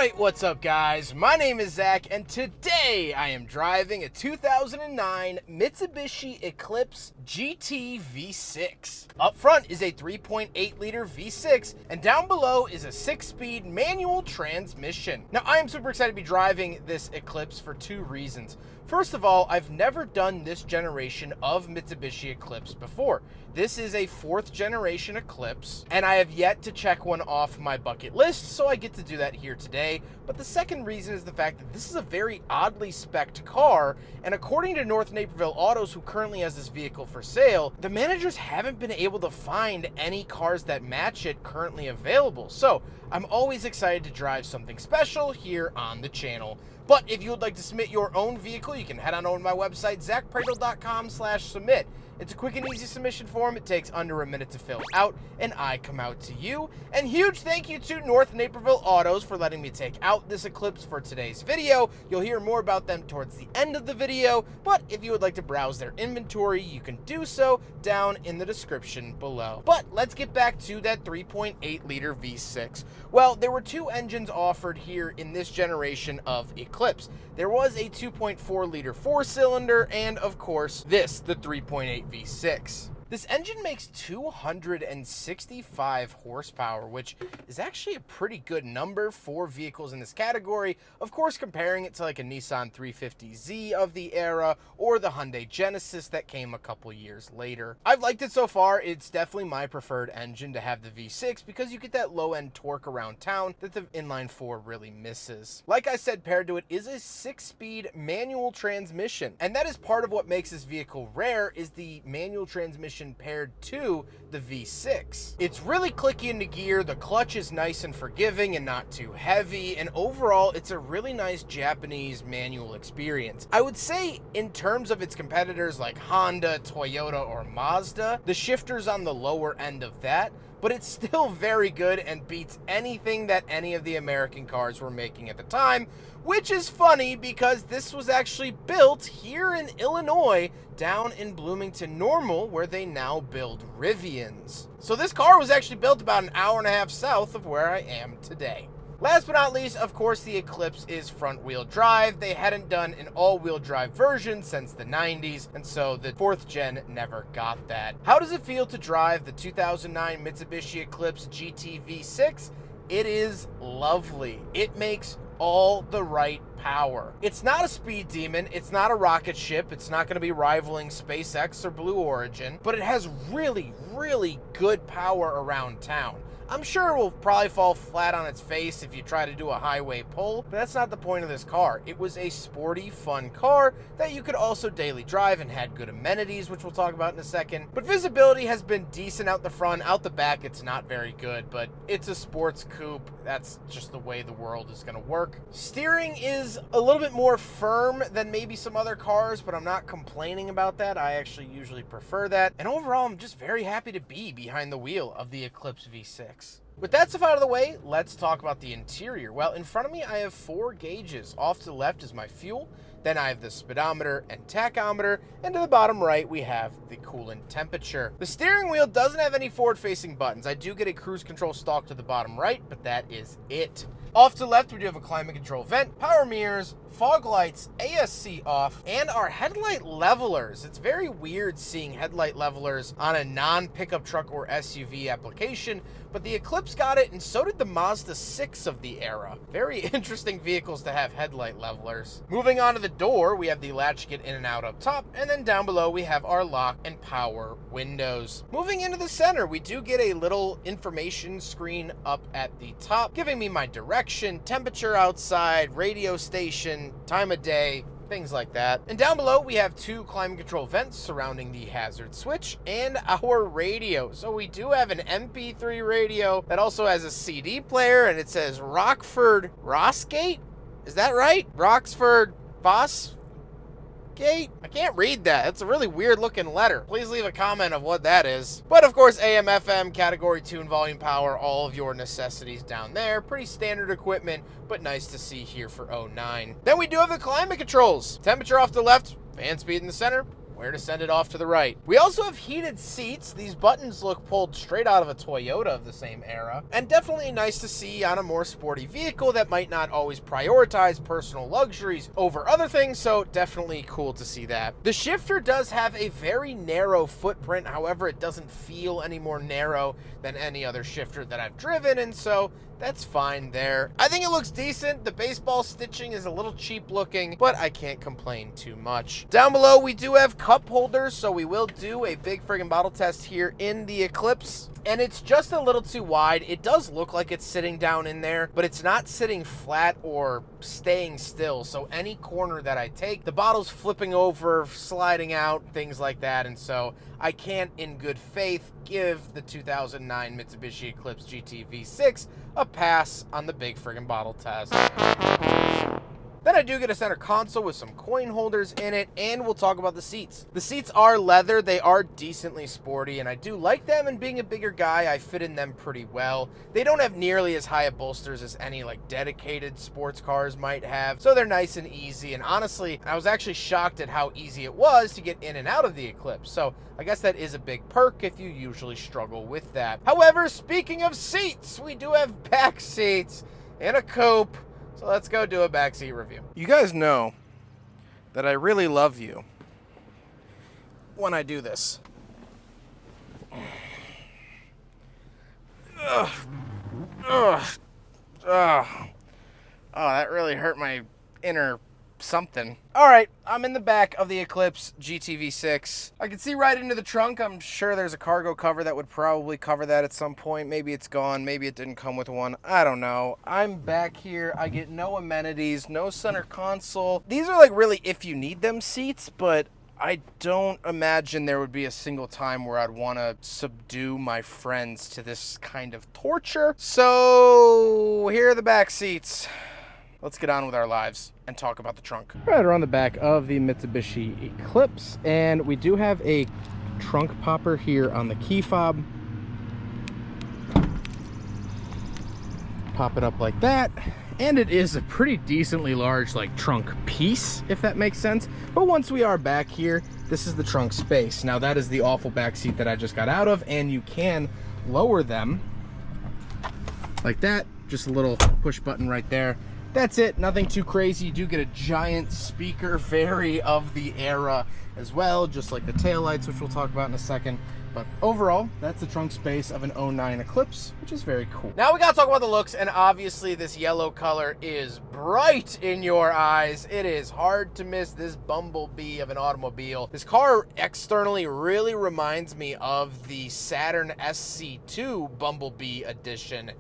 Alright, what's up guys? My name is Zach, and today I am driving a 2009 Mitsubishi Eclipse GT V6. Up front is a 3.8 liter V6, and down below is a 6-speed manual transmission. Now I am super excited to be driving this Eclipse for two reasons. First of all, I've never done this generation of Mitsubishi Eclipse before. This is a 4th generation Eclipse, and I have yet to check one off my bucket list, so I get to do that here today. But the second reason is the fact that this is a very oddly spec'd car, and according to North Naperville Autos, who currently has this vehicle for sale, the managers haven't been able to find any cars that match it currently available. So I'm always excited to drive something special here on the channel. But if you would like to submit your own vehicle, you can head on over to my website, zackpradel.com/submit. It's a quick and easy submission form. It takes under a minute to fill out, and I come out to you. And huge thank you to North Naperville Autos for letting me take out this Eclipse for today's video. You'll hear more about them towards the end of the video, but if you would like to browse their inventory, you can do so down in the description below. But let's get back to that 3.8 liter V6. Well, there were two engines offered here in this generation of Eclipse. There was a 2.4 liter 4-cylinder, and of course, this, the 3.8 V6. This engine makes 265 horsepower, which is actually a pretty good number for vehicles in this category. Of course, comparing it to like a Nissan 350Z of the era or the Hyundai Genesis that came a couple years later. I've liked it so far. It's definitely my preferred engine to have the V6 because you get that low-end torque around town that the inline 4 really misses. Like I said, paired to it is a 6-speed manual transmission, and that is part of what makes this vehicle rare is the manual transmission paired to the V6. It's really clicky into gear, the clutch is nice and forgiving and not too heavy, and overall it's a really nice Japanese manual experience. I would say in terms of its competitors like Honda, Toyota, or Mazda, the shifter's on the lower end of that, but it's still very good and beats anything that any of the American cars were making at the time, which is funny because this was actually built here in Illinois, down in Bloomington Normal, where they now build Rivians. So this car was actually built about an hour and a half south of where I am today. Last but not least, of course, the Eclipse is front-wheel drive. They hadn't done an all-wheel drive version since the 90s, and so the 4th gen never got that. How does it feel to drive the 2009 Mitsubishi Eclipse GT V6? It is lovely. It makes all the right power. It's not a speed demon, it's not a rocket ship, it's not going to be rivaling SpaceX or Blue Origin, but it has really, really good power around town. I'm sure it will probably fall flat on its face if you try to do a highway pull, but that's not the point of this car. It was a sporty, fun car that you could also daily drive and had good amenities, which we'll talk about in a second. But visibility has been decent out the front. Out the back, it's not very good, but it's a sports coupe. That's just the way the world is going to work. Steering is a little bit more firm than maybe some other cars, but I'm not complaining about that. I actually usually prefer that. And overall, I'm just very happy to be behind the wheel of the Eclipse V6. With that stuff out of the way, let's talk about the interior. Well, in front of me, I have 4 gauges. Off to the left is my fuel. Then I have the speedometer and tachometer, and to the bottom right, we have the coolant temperature. The steering wheel doesn't have any forward-facing buttons. I do get a cruise control stalk to the bottom right, but that is it. Off to the left, we do have a climate control vent, power mirrors, fog lights, ASC off, and our headlight levelers. It's very weird seeing headlight levelers on a non-pickup truck or SUV application, but the Eclipse got it, and so did the Mazda 6 of the era. Very interesting vehicles to have headlight levelers. Moving on to the door, we have the latch to get in and out up top, and then down below we have our lock and power windows. Moving into the center, we do get a little information screen up at the top, giving me my direction, temperature outside, radio station, time of day, things like that. And down below, we have 2 climate control vents surrounding the hazard switch and our radio. So we do have an MP3 radio that also has a CD player, and it says Rockford Rossgate? Is that right? Roxford Boss Gate? I can't read that. It's a really weird looking letter. Please leave a comment of what that is. But of course, AM, FM, category 2 and volume power, all of your necessities down there. Pretty standard equipment, but nice to see here for '09. Then we do have the climate controls. Temperature off to the left, fan speed in the center, where to send it off to the right. We also have heated seats. These buttons look pulled straight out of a Toyota of the same era, and definitely nice to see on a more sporty vehicle that might not always prioritize personal luxuries over other things, so definitely cool to see that. The shifter does have a very narrow footprint, however, it doesn't feel any more narrow than any other shifter that I've driven, and so that's fine there. I think it looks decent. The baseball stitching is a little cheap looking, but I can't complain too much. Down below, we do have cup holders, so we will do a big friggin' bottle test here in the Eclipse. And it's just a little too wide. It does look like it's sitting down in there, but it's not sitting flat or staying still. So any corner that I take, the bottle's flipping over, sliding out, things like that. And so I can't, in good faith, give the 2009 Mitsubishi Eclipse GT V6 a pass on the big friggin' bottle test. Then I do get a center console with some coin holders in it, and we'll talk about the seats. The seats are leather, they are decently sporty, and I do like them, and being a bigger guy, I fit in them pretty well. They don't have nearly as high a bolsters as any like dedicated sports cars might have, so they're nice and easy, and honestly, I was actually shocked at how easy it was to get in and out of the Eclipse, so I guess that is a big perk if you usually struggle with that. However, speaking of seats, we do have back seats in a coupe. So let's go do a backseat review. You guys know that I really love you when I do this. Ugh. Ugh. Ugh. Oh, that really hurt my inner something. All right, I'm in the back of the Eclipse GT-V6. I can see right into the trunk. I'm sure there's a cargo cover that would probably cover that at some point. Maybe it's gone. Maybe it didn't come with one. I don't know. I'm back here. I get no amenities, no center console. These are like really if you need them seats, but I don't imagine there would be a single time where I'd want to subdue my friends to this kind of torture. So here are the back seats. Let's get on with our lives and talk about the trunk. All right, we're on the back of the Mitsubishi Eclipse, and we do have a trunk popper here on the key fob. Pop it up like that, and it is a pretty decently large like trunk piece, if that makes sense. But once we are back here, this is the trunk space. Now that is the awful back seat that I just got out of, and you can lower them like that. Just a little push button right there. That's it, nothing too crazy. You do get a giant speaker, very of the era as well, just like the taillights, which we'll talk about in a second. But overall, that's the trunk space of an 09 Eclipse, which is very cool. Now we gotta talk about the looks, and obviously this yellow color is bright in your eyes. It is hard to miss this bumblebee of an automobile. This car externally really reminds me of the Saturn SC2 Bumblebee edition,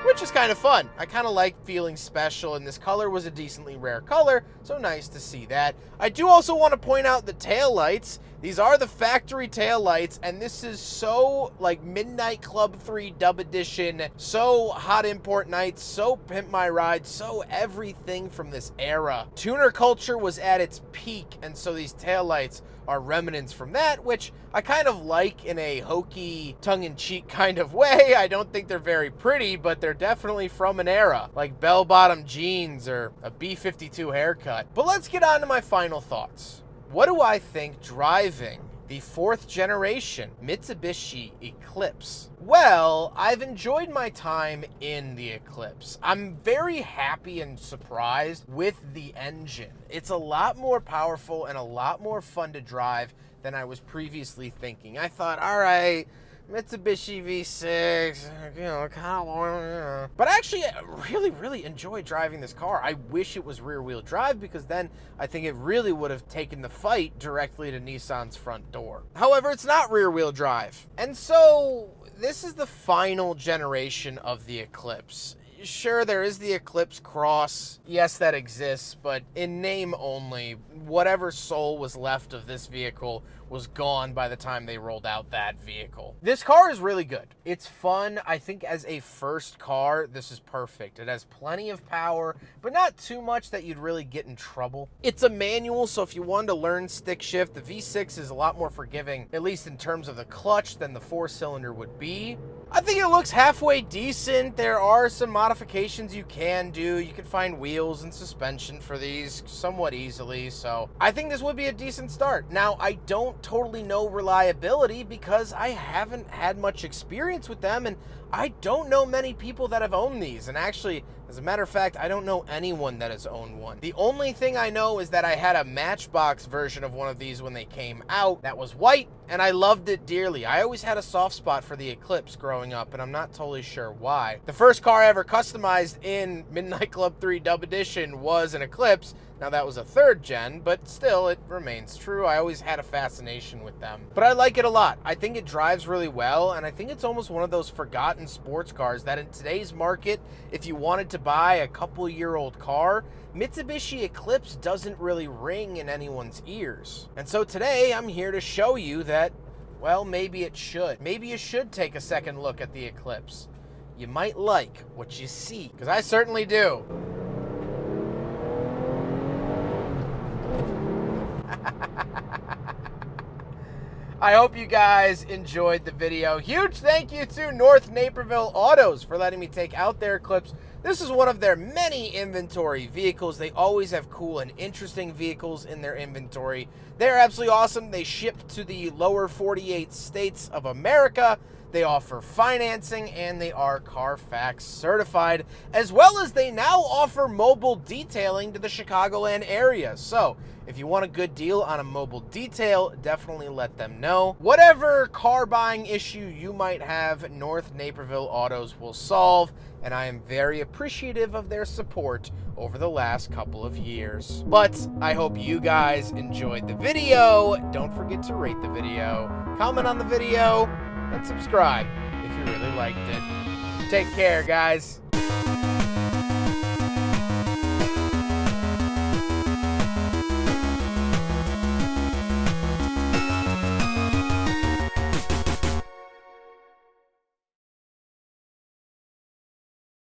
which is kind of fun. I kind of like feeling special, and this color was a decently rare color, so nice to see that. I do also want to point out the taillights. These are the factory taillights, and this is so like Midnight Club 3 Dub Edition, so Hot Import Nights, so Pimp My Ride, so everything from this era. Tuner culture was at its peak, and so these taillights are remnants from that, which I kind of like in a hokey, tongue-in-cheek kind of way. I don't think they're very pretty, but they're definitely from an era, like bell-bottom jeans or a B-52 haircut. But let's get on to my final thoughts. What do I think driving the 4th generation Mitsubishi Eclipse? Well, I've enjoyed my time in the Eclipse. I'm very happy and surprised with the engine. It's a lot more powerful and a lot more fun to drive than I was previously thinking. I thought, all right, Mitsubishi V6, you know, kind of, but actually, I really enjoy driving this car. I wish it was rear-wheel drive, because then I think it really would have taken the fight directly to Nissan's front door. However, it's not rear-wheel drive, and so this is the final generation of the Eclipse. Sure, there is the Eclipse Cross. Yes, that exists, but in name only. Whatever soul was left of this vehicle was gone by the time they rolled out that vehicle. This car is really good. It's fun. I think as a first car, this is perfect. It has plenty of power, but not too much that you'd really get in trouble. It's a manual, so if you wanted to learn stick shift, the V6 is a lot more forgiving, at least in terms of the clutch, than the 4-cylinder would be. I think it looks halfway decent. There are some modifications you can do. You can find wheels and suspension for these somewhat easily, so I think this would be a decent start. Now, I don't totally know reliability because I haven't had much experience with them, and I don't know many people that have owned these. And actually, as a matter of fact, I don't know anyone that has owned one. The only thing I know is that I had a Matchbox version of one of these when they came out that was white, and I loved it dearly. I always had a soft spot for the Eclipse growing up, and I'm not totally sure why. The first car I ever customized in Midnight Club 3 Dub Edition was an Eclipse. Now, that was a 3rd gen, but still, it remains true. I always had a fascination with them. But I like it a lot. I think it drives really well, and I think it's almost one of those forgotten sports cars that in today's market, if you wanted to buy a couple-year-old car, Mitsubishi Eclipse doesn't really ring in anyone's ears. And so today, I'm here to show you that, well, maybe it should. Maybe you should take a second look at the Eclipse. You might like what you see, because I certainly do. I hope you guys enjoyed the video. Huge thank you to North Naperville Autos for letting me take out their Eclipse. This is one of their many inventory vehicles. They always have cool and interesting vehicles in their inventory. They're absolutely awesome. They ship to the lower 48 states of America. They offer financing, and they are Carfax certified, as well as they now offer mobile detailing to the Chicagoland area. So if you want a good deal on a mobile detail, definitely let them know. Whatever car buying issue you might have, North Naperville Autos will solve, and I am very appreciative of their support over the last couple of years. But I hope you guys enjoyed the video. Don't forget to rate the video, comment on the video, and subscribe if you really liked it. Take care, guys.